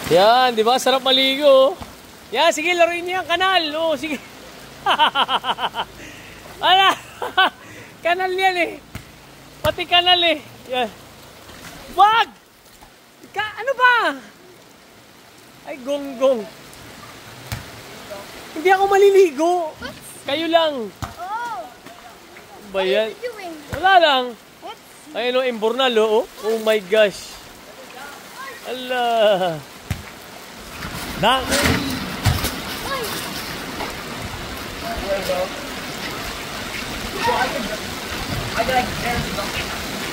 Yan, di ba? Sarap maligo. Yan, sige, laruin niyo yung kanal. Oo, sige. Ala, kanal yan eh. Pati kanal eh. Yan. Wag! Ano ba? Ay, gonggong. Hindi ako maliligo. Kayo lang. Oh. Ba yan? What are you doing? Wala lang. Ayun o, imbornal o. Oh my gosh. Ala. Dang.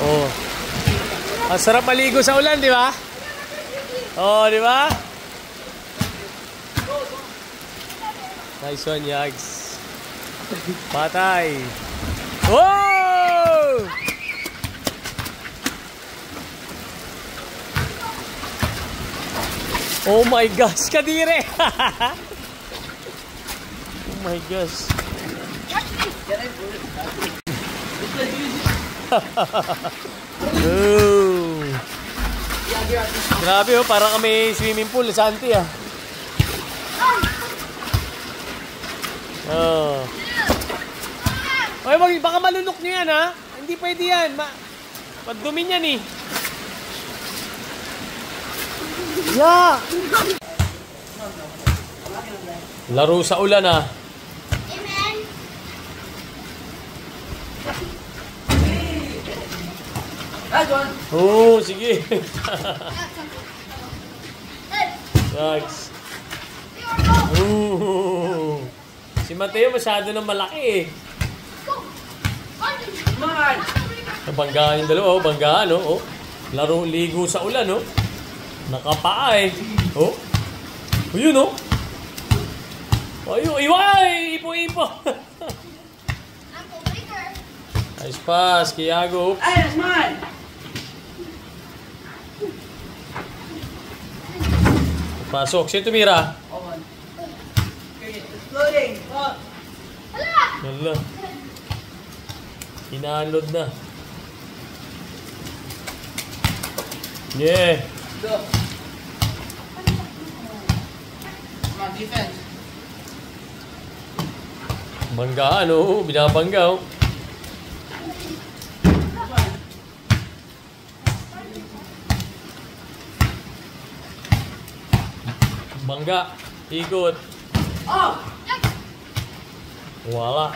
Oh. Ang sarap maligo sa ulan, di ba? Oh, di ba? Nice one, Yags. Patay. Oh! Oh my gosh, kadire! Oh my gosh. Oh. Grabe oh, parang kami swimming pool sa Santi ah. Oh. Oy, baka malunok niyo yan ha. Hindi pwede yan. Madumi yan eh. Yeah. Laro sa ulan ah. Amen. Oh, sige. Thanks. Si Mateo masyado na malaki eh. Banggaan yung dalawa, oh. Banggaan, oh. Laro, ligo sa ulan, oh. Nakapaa eh. Oh. Oh, yun, oh. Ayun, iway! Ipo-ipo. Nice pass, Kiago. Hey, that's mine! Pasok. Sino tumira? Hold on. Okay, it's loading. Oh. Wala. Inaanlod na. Yeah. Go. Come on, defense. Banggaan, oh. Binabangga, oh. Bangga. Ikot. Oh! Wala.